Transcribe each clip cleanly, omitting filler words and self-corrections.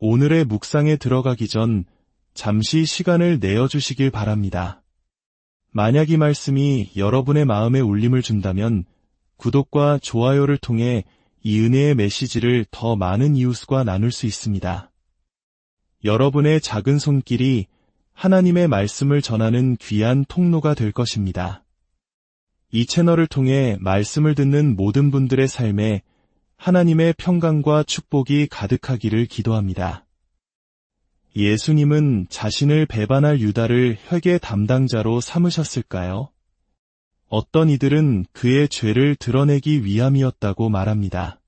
오늘의 묵상에 들어가기 전 잠시 시간을 내어주시길 바랍니다. 만약 이 말씀이 여러분의 마음에 울림을 준다면 구독과 좋아요를 통해 이 은혜의 메시지를 더 많은 이웃과 나눌 수 있습니다. 여러분의 작은 손길이 하나님의 말씀을 전하는 귀한 통로가 될 것입니다. 이 채널을 통해 말씀을 듣는 모든 분들의 삶에 하나님의 평강과 축복이 가득하기를 기도합니다. 예수님은 자신을 배반할 유다를 회개 담당자로 삼으셨을까요? 어떤 이들은 그의 죄를 드러내기 위함이었다고 말합니다.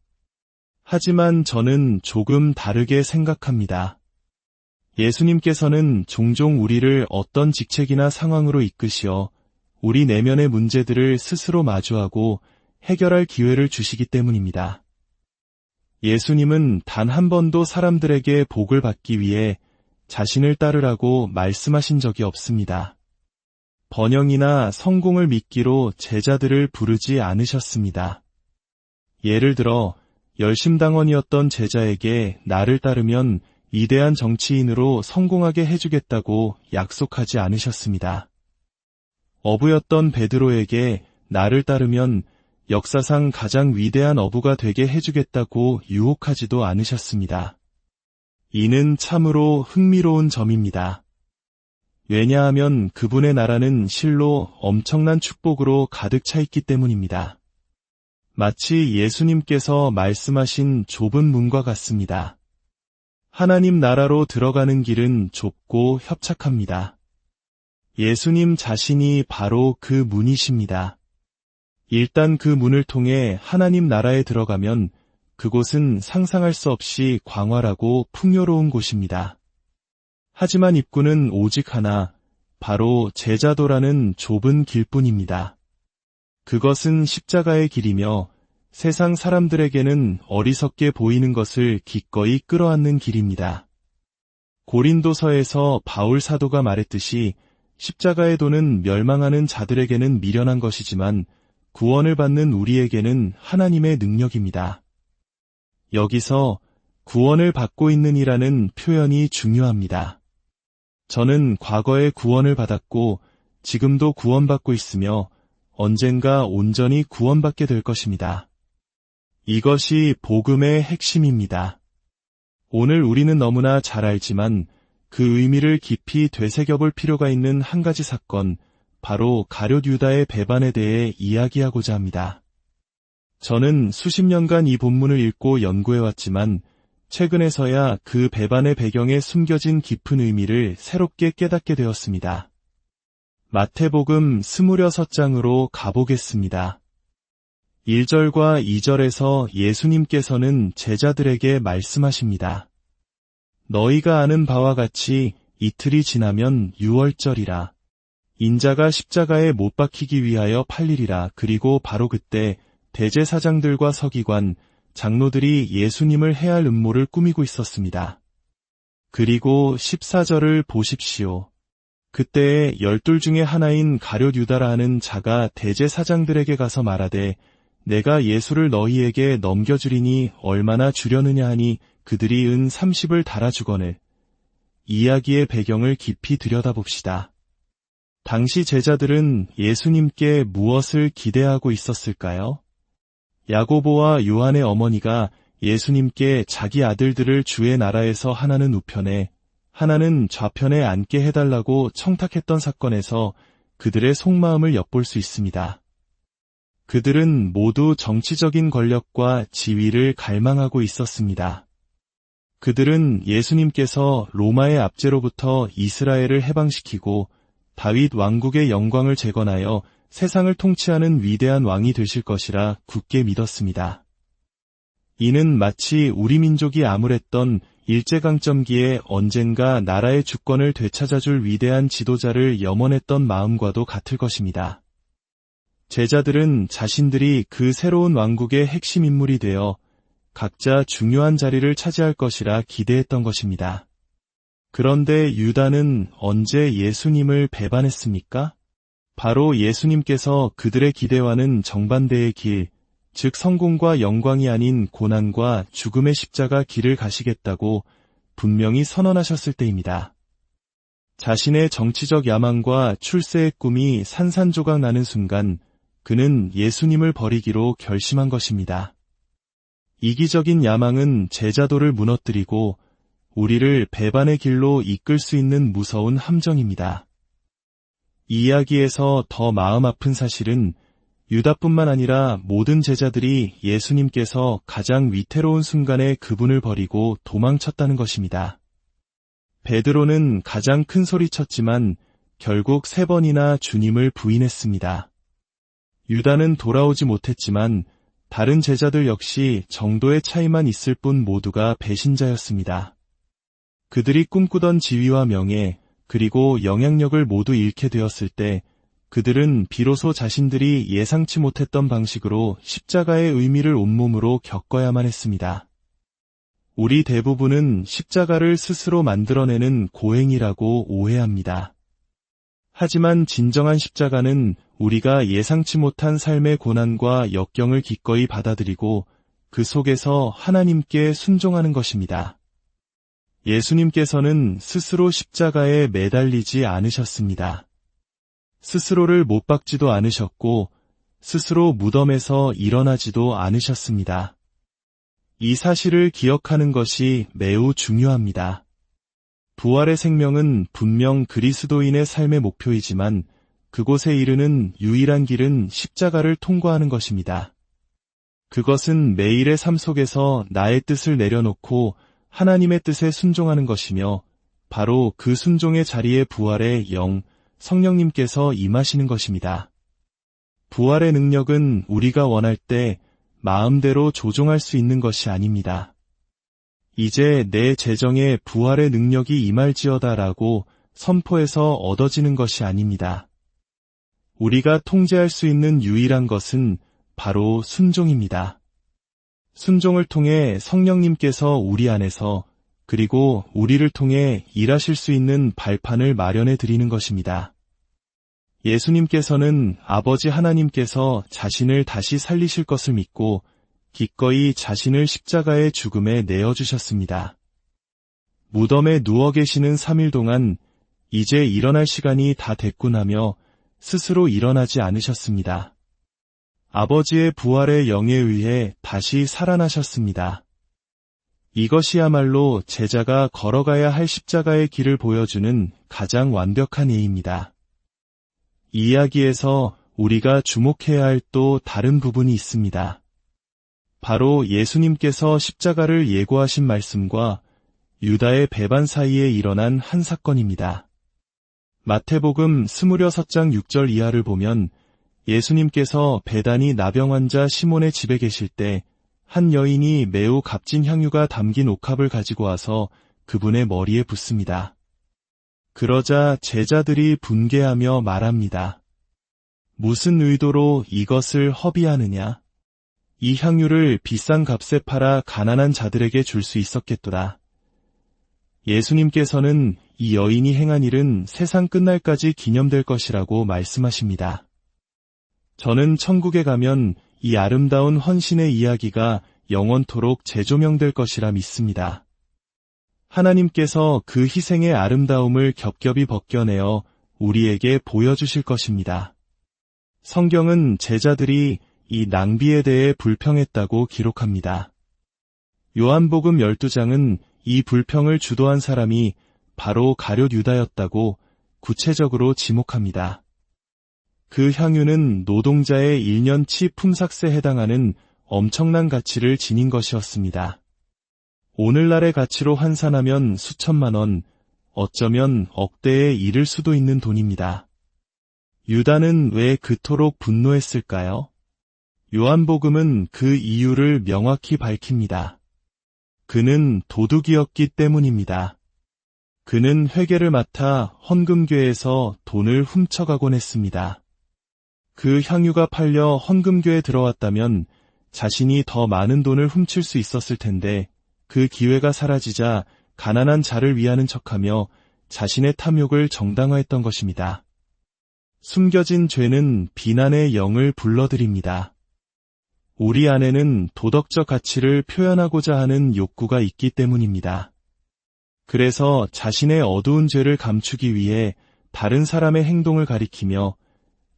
하지만 저는 조금 다르게 생각합니다. 예수님께서는 종종 우리를 어떤 직책이나 상황으로 이끄시어 우리 내면의 문제들을 스스로 마주하고 해결할 기회를 주시기 때문입니다. 예수님은 단 한 번도 사람들에게 복을 받기 위해 자신을 따르라고 말씀하신 적이 없습니다. 번영이나 성공을 미끼로 제자들을 부르지 않으셨습니다. 예를 들어 열심당원이었던 제자에게 나를 따르면 위대한 정치인으로 성공하게 해주겠다고 약속하지 않으셨습니다. 어부였던 베드로에게 나를 따르면 역사상 가장 위대한 어부가 되게 해주겠다고 유혹하지도 않으셨습니다. 이는 참으로 흥미로운 점입니다. 왜냐하면 그분의 나라는 실로 엄청난 축복으로 가득 차 있기 때문입니다. 마치 예수님께서 말씀하신 좁은 문과 같습니다. 하나님 나라로 들어가는 길은 좁고 협착합니다. 예수님 자신이 바로 그 문이십니다. 일단 그 문을 통해 하나님 나라에 들어가면 그곳은 상상할 수 없이 광활하고 풍요로운 곳입니다. 하지만 입구는 오직 하나, 바로 제자도라는 좁은 길뿐입니다. 그것은 십자가의 길이며 세상 사람들에게는 어리석게 보이는 것을 기꺼이 끌어안는 길입니다. 고린도서에서 바울 사도가 말했듯이 십자가의 도는 멸망하는 자들에게는 미련한 것이지만 구원을 받는 우리에게는 하나님의 능력입니다. 여기서 구원을 받고 있는 이라는 표현이 중요합니다. 저는 과거에 구원을 받았고 지금도 구원받고 있으며 언젠가 온전히 구원받게 될 것입니다. 이것이 복음의 핵심입니다. 오늘 우리는 너무나 잘 알지만 그 의미를 깊이 되새겨볼 필요가 있는 한 가지 사건, 바로 가룟 유다의 배반에 대해 이야기하고자 합니다. 저는 수십 년간 이 본문을 읽고 연구해왔지만 최근에서야 그 배반의 배경에 숨겨진 깊은 의미를 새롭게 깨닫게 되었습니다. 마태복음 26장으로 가보겠습니다. 1절과 2절에서 예수님께서는 제자들에게 말씀하십니다. 너희가 아는 바와 같이 이틀이 지나면 유월절이라. 인자가 십자가에 못 박히기 위하여 팔리리라. 그리고 바로 그때 대제사장들과 서기관, 장로들이 예수님을 해할 음모를 꾸미고 있었습니다. 그리고 14절을 보십시오. 그때에 12 중에 하나인 가룟 유다라 하는 자가 대제사장들에게 가서 말하되 내가 예수를 너희에게 넘겨주리니 얼마나 주려느냐 하니 그들이 은 30을 달아주거늘. 이야기의 배경을 깊이 들여다봅시다. 당시 제자들은 예수님께 무엇을 기대하고 있었을까요? 야고보와 요한의 어머니가 예수님께 자기 아들들을 주의 나라에서 하나는 우편에, 하나는 좌편에 앉게 해달라고 청탁했던 사건에서 그들의 속마음을 엿볼 수 있습니다. 그들은 모두 정치적인 권력과 지위를 갈망하고 있었습니다. 그들은 예수님께서 로마의 압제로부터 이스라엘을 해방시키고 다윗 왕국의 영광을 재건하여 세상을 통치하는 위대한 왕이 되실 것이라 굳게 믿었습니다. 이는 마치 우리 민족이 암울했던 일제강점기에 언젠가 나라의 주권을 되찾아줄 위대한 지도자를 염원했던 마음과도 같을 것입니다. 제자들은 자신들이 그 새로운 왕국의 핵심 인물이 되어 각자 중요한 자리를 차지할 것이라 기대했던 것입니다. 그런데 유다는 언제 예수님을 배반했습니까? 바로 예수님께서 그들의 기대와는 정반대의 길, 즉 성공과 영광이 아닌 고난과 죽음의 십자가 길을 가시겠다고 분명히 선언하셨을 때입니다. 자신의 정치적 야망과 출세의 꿈이 산산조각 나는 순간 그는 예수님을 버리기로 결심한 것입니다. 이기적인 야망은 제자도를 무너뜨리고 우리를 배반의 길로 이끌 수 있는 무서운 함정입니다. 이 이야기에서 더 마음 아픈 사실은 유다뿐만 아니라 모든 제자들이 예수님께서 가장 위태로운 순간에 그분을 버리고 도망쳤다는 것입니다. 베드로는 가장 큰 소리쳤지만 결국 3번이나 주님을 부인했습니다. 유다는 돌아오지 못했지만 다른 제자들 역시 정도의 차이만 있을 뿐 모두가 배신자였습니다. 그들이 꿈꾸던 지위와 명예, 그리고 영향력을 모두 잃게 되었을 때 그들은 비로소 자신들이 예상치 못했던 방식으로 십자가의 의미를 온몸으로 겪어야만 했습니다. 우리 대부분은 십자가를 스스로 만들어내는 고행이라고 오해합니다. 하지만 진정한 십자가는 우리가 예상치 못한 삶의 고난과 역경을 기꺼이 받아들이고 그 속에서 하나님께 순종하는 것입니다. 예수님께서는 스스로 십자가에 매달리지 않으셨습니다. 스스로를 못 박지도 않으셨고 스스로 무덤에서 일어나지도 않으셨습니다. 이 사실을 기억하는 것이 매우 중요합니다. 부활의 생명은 분명 그리스도인의 삶의 목표이지만 그곳에 이르는 유일한 길은 십자가를 통과하는 것입니다. 그것은 매일의 삶 속에서 나의 뜻을 내려놓고 하나님의 뜻에 순종하는 것이며 바로 그 순종의 자리에 부활의 영, 성령님께서 임하시는 것입니다. 부활의 능력은 우리가 원할 때 마음대로 조종할 수 있는 것이 아닙니다. 이제 내 재정에 부활의 능력이 임할지어다라고 선포해서 얻어지는 것이 아닙니다. 우리가 통제할 수 있는 유일한 것은 바로 순종입니다. 순종을 통해 성령님께서 우리 안에서 그리고 우리를 통해 일하실 수 있는 발판을 마련해 드리는 것입니다. 예수님께서는 아버지 하나님께서 자신을 다시 살리실 것을 믿고 기꺼이 자신을 십자가의 죽음에 내어주셨습니다. 무덤에 누워 계시는 3일 동안 이제 일어날 시간이 다 됐군 하며 스스로 일어나지 않으셨습니다. 아버지의 부활의 영에 의해 다시 살아나셨습니다. 이것이야말로 제자가 걸어가야 할 십자가의 길을 보여주는 가장 완벽한 예입니다. 이 이야기에서 우리가 주목해야 할 또 다른 부분이 있습니다. 바로 예수님께서 십자가를 예고하신 말씀과 유다의 배반 사이에 일어난 한 사건입니다. 마태복음 26장 6절 이하를 보면 예수님께서 배단이 나병 환자 시몬의 집에 계실 때 한 여인이 매우 값진 향유가 담긴 옥합을 가지고 와서 그분의 머리에 붓습니다. 그러자 제자들이 분개하며 말합니다. 무슨 의도로 이것을 허비하느냐? 이 향유를 비싼 값에 팔아 가난한 자들에게 줄 수 있었겠도다. 예수님께서는 이 여인이 행한 일은 세상 끝날까지 기념될 것이라고 말씀하십니다. 저는 천국에 가면 이 아름다운 헌신의 이야기가 영원토록 재조명될 것이라 믿습니다. 하나님께서 그 희생의 아름다움을 겹겹이 벗겨내어 우리에게 보여주실 것입니다. 성경은 제자들이 이 낭비에 대해 불평했다고 기록합니다. 요한복음 12장은 이 불평을 주도한 사람이 바로 가룟 유다였다고 구체적으로 지목합니다. 그 향유는 노동자의 1년치 품삯에 해당하는 엄청난 가치를 지닌 것이었습니다. 오늘날의 가치로 환산하면 수천만 원, 어쩌면 억대에 이를 수도 있는 돈입니다. 유다는 왜 그토록 분노했을까요? 요한복음은 그 이유를 명확히 밝힙니다. 그는 도둑이었기 때문입니다. 그는 회계를 맡아 헌금궤에서 돈을 훔쳐가곤 했습니다. 그 향유가 팔려 헌금궤에 들어왔다면 자신이 더 많은 돈을 훔칠 수 있었을 텐데 그 기회가 사라지자 가난한 자를 위하는 척하며 자신의 탐욕을 정당화했던 것입니다. 숨겨진 죄는 비난의 영을 불러들입니다. 우리 안에는 도덕적 가치를 표현하고자 하는 욕구가 있기 때문입니다. 그래서 자신의 어두운 죄를 감추기 위해 다른 사람의 행동을 가리키며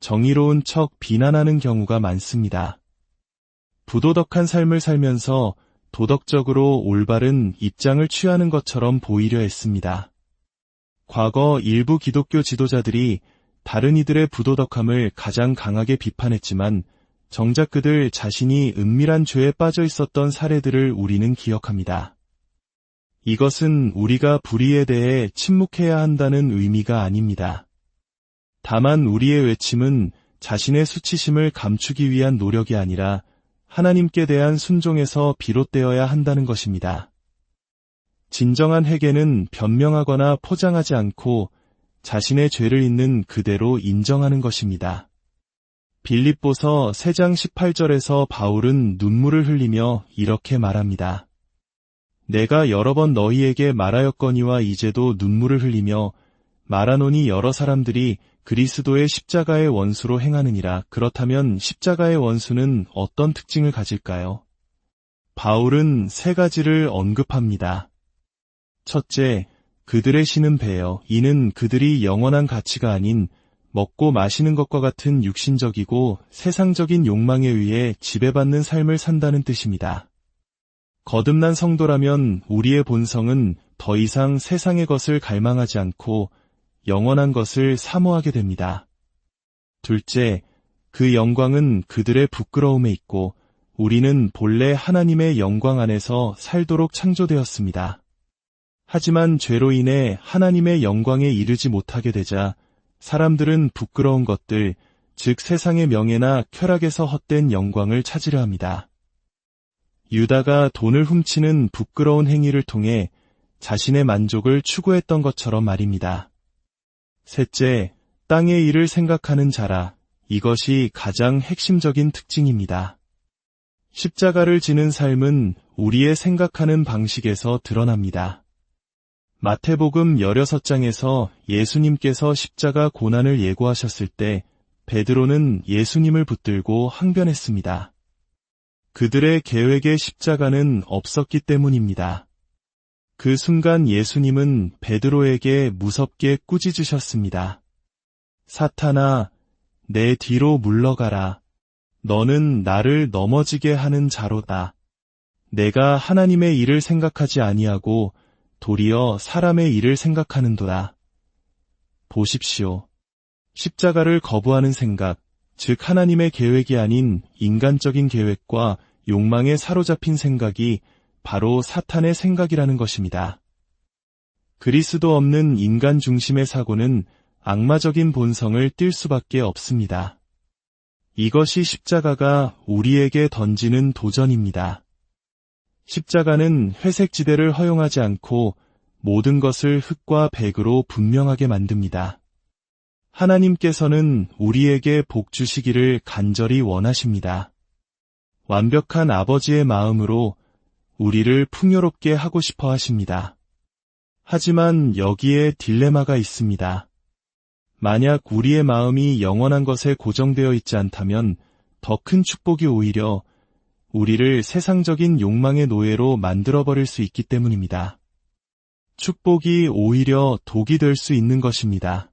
정의로운 척 비난하는 경우가 많습니다. 부도덕한 삶을 살면서 도덕적으로 올바른 입장을 취하는 것처럼 보이려 했습니다. 과거 일부 기독교 지도자들이 다른 이들의 부도덕함을 가장 강하게 비판했지만 정작 그들 자신이 은밀한 죄에 빠져 있었던 사례들을 우리는 기억합니다. 이것은 우리가 불의에 대해 침묵해야 한다는 의미가 아닙니다. 다만 우리의 외침은 자신의 수치심을 감추기 위한 노력이 아니라 하나님께 대한 순종에서 비롯되어야 한다는 것입니다. 진정한 회개는 변명하거나 포장하지 않고 자신의 죄를 있는 그대로 인정하는 것입니다. 빌립보서 3장 18절에서 바울은 눈물을 흘리며 이렇게 말합니다. 내가 여러 번 너희에게 말하였거니와 이제도 눈물을 흘리며 말하노니 여러 사람들이 그리스도의 십자가의 원수로 행하느니라. 그렇다면 십자가의 원수는 어떤 특징을 가질까요? 바울은 3가지를 언급합니다. 첫째, 그들의 신은 배여. 이는 그들이 영원한 가치가 아닌 먹고 마시는 것과 같은 육신적이고 세상적인 욕망에 의해 지배받는 삶을 산다는 뜻입니다. 거듭난 성도라면 우리의 본성은 더 이상 세상의 것을 갈망하지 않고 영원한 것을 사모하게 됩니다. 둘째, 그 영광은 그들의 부끄러움에 있고 우리는 본래 하나님의 영광 안에서 살도록 창조되었습니다. 하지만 죄로 인해 하나님의 영광에 이르지 못하게 되자 사람들은 부끄러운 것들, 즉 세상의 명예나 쾌락에서 헛된 영광을 찾으려 합니다. 유다가 돈을 훔치는 부끄러운 행위를 통해 자신의 만족을 추구했던 것처럼 말입니다. 셋째, 땅의 일을 생각하는 자라. 이것이 가장 핵심적인 특징입니다. 십자가를 지는 삶은 우리의 생각하는 방식에서 드러납니다. 마태복음 16장에서 예수님께서 십자가 고난을 예고하셨을 때 베드로는 예수님을 붙들고 항변했습니다. 그들의 계획에 십자가는 없었기 때문입니다. 그 순간 예수님은 베드로에게 무섭게 꾸짖으셨습니다. 사탄아, 내 뒤로 물러가라. 너는 나를 넘어지게 하는 자로다. 내가 하나님의 일을 생각하지 아니하고 도리어 사람의 일을 생각하는도다. 보십시오. 십자가를 거부하는 생각, 즉 하나님의 계획이 아닌 인간적인 계획과 욕망에 사로잡힌 생각이 바로 사탄의 생각이라는 것입니다. 그리스도 없는 인간 중심의 사고는 악마적인 본성을 띌 수밖에 없습니다. 이것이 십자가가 우리에게 던지는 도전입니다. 십자가는 회색지대를 허용하지 않고 모든 것을 흙과 백으로 분명하게 만듭니다. 하나님께서는 우리에게 복 주시기를 간절히 원하십니다. 완벽한 아버지의 마음으로 우리를 풍요롭게 하고 싶어 하십니다. 하지만 여기에 딜레마가 있습니다. 만약 우리의 마음이 영원한 것에 고정되어 있지 않다면 더 큰 축복이 오히려 우리를 세상적인 욕망의 노예로 만들어버릴 수 있기 때문입니다. 축복이 오히려 독이 될 수 있는 것입니다.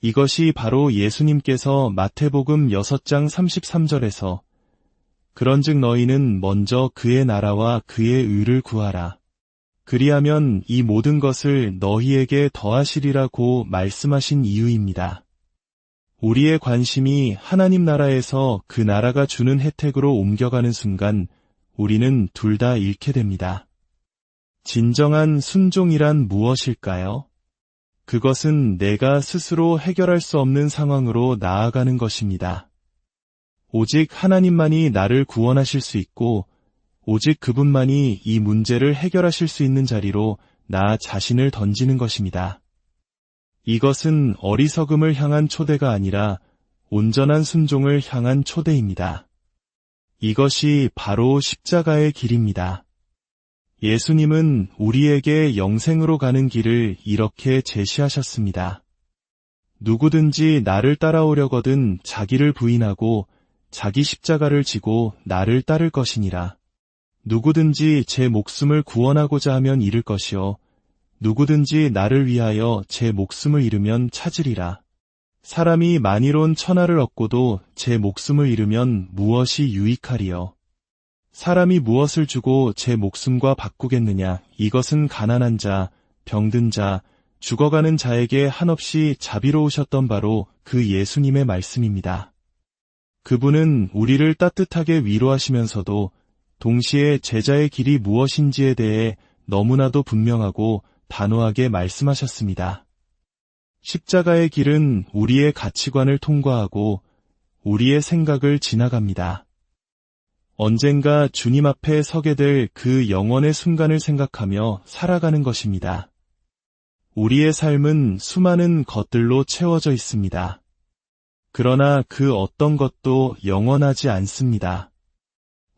이것이 바로 예수님께서 마태복음 6장 33절에서 그런즉 너희는 먼저 그의 나라와 그의 의를 구하라. 그리하면 이 모든 것을 너희에게 더하시리라고 말씀하신 이유입니다. 우리의 관심이 하나님 나라에서 그 나라가 주는 혜택으로 옮겨가는 순간 우리는 둘 다 잃게 됩니다. 진정한 순종이란 무엇일까요? 그것은 내가 스스로 해결할 수 없는 상황으로 나아가는 것입니다. 오직 하나님만이 나를 구원하실 수 있고 오직 그분만이 이 문제를 해결하실 수 있는 자리로 나 자신을 던지는 것입니다. 이것은 어리석음을 향한 초대가 아니라 온전한 순종을 향한 초대입니다. 이것이 바로 십자가의 길입니다. 예수님은 우리에게 영생으로 가는 길을 이렇게 제시하셨습니다. 누구든지 나를 따라오려거든 자기를 부인하고 자기 십자가를 지고 나를 따를 것이니라. 누구든지 제 목숨을 구원하고자 하면 잃을 것이요 누구든지 나를 위하여 제 목숨을 잃으면 찾으리라. 사람이 만이론 천하를 얻고도 제 목숨을 잃으면 무엇이 유익하리요. 사람이 무엇을 주고 제 목숨과 바꾸겠느냐. 이것은 가난한 자, 병든 자, 죽어가는 자에게 한없이 자비로우셨던 바로 그 예수님의 말씀입니다. 그분은 우리를 따뜻하게 위로하시면서도 동시에 제자의 길이 무엇인지에 대해 너무나도 분명하고 단호하게 말씀하셨습니다. 십자가의 길은 우리의 가치관을 통과하고 우리의 생각을 지나갑니다. 언젠가 주님 앞에 서게 될 그 영원의 순간을 생각하며 살아가는 것입니다. 우리의 삶은 수많은 것들로 채워져 있습니다. 그러나 그 어떤 것도 영원하지 않습니다.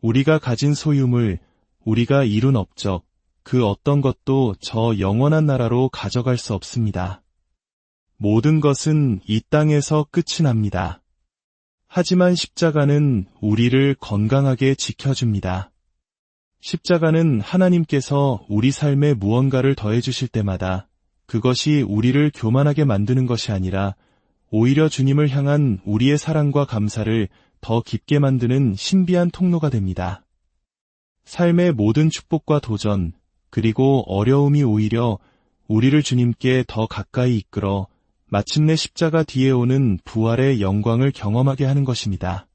우리가 가진 소유물, 우리가 이룬 업적, 그 어떤 것도 저 영원한 나라로 가져갈 수 없습니다. 모든 것은 이 땅에서 끝이 납니다. 하지만 십자가는 우리를 건강하게 지켜줍니다. 십자가는 하나님께서 우리 삶에 무언가를 더해주실 때마다 그것이 우리를 교만하게 만드는 것이 아니라 오히려 주님을 향한 우리의 사랑과 감사를 더 깊게 만드는 신비한 통로가 됩니다. 삶의 모든 축복과 도전, 그리고 어려움이 오히려 우리를 주님께 더 가까이 이끌어 마침내 십자가 뒤에 오는 부활의 영광을 경험하게 하는 것입니다.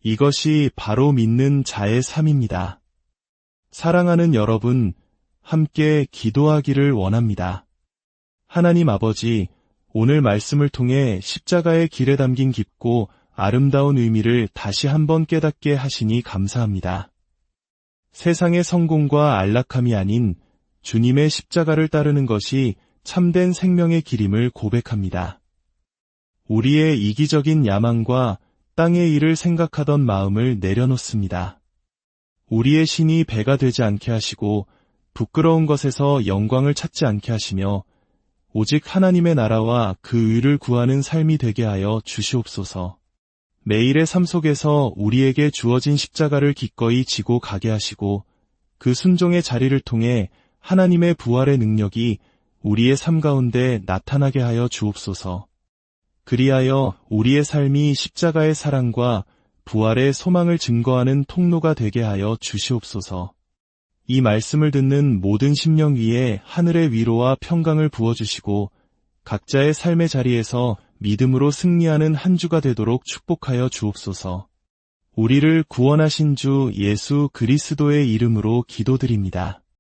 이것이 바로 믿는 자의 삶입니다. 사랑하는 여러분, 함께 기도하기를 원합니다. 하나님 아버지, 오늘 말씀을 통해 십자가의 길에 담긴 깊고 아름다운 의미를 다시 한번 깨닫게 하시니 감사합니다. 세상의 성공과 안락함이 아닌 주님의 십자가를 따르는 것이 참된 생명의 길임을 고백합니다. 우리의 이기적인 야망과 땅의 일을 생각하던 마음을 내려놓습니다. 우리의 신이 배가 되지 않게 하시고 부끄러운 것에서 영광을 찾지 않게 하시며 오직 하나님의 나라와 그 의를 구하는 삶이 되게 하여 주시옵소서. 매일의 삶 속에서 우리에게 주어진 십자가를 기꺼이 지고 가게 하시고 그 순종의 자리를 통해 하나님의 부활의 능력이 우리의 삶 가운데 나타나게 하여 주옵소서. 그리하여 우리의 삶이 십자가의 사랑과 부활의 소망을 증거하는 통로가 되게 하여 주시옵소서. 이 말씀을 듣는 모든 심령 위에 하늘의 위로와 평강을 부어주시고 각자의 삶의 자리에서 믿음으로 승리하는 한 주가 되도록 축복하여 주옵소서. 우리를 구원하신 주 예수 그리스도의 이름으로 기도드립니다.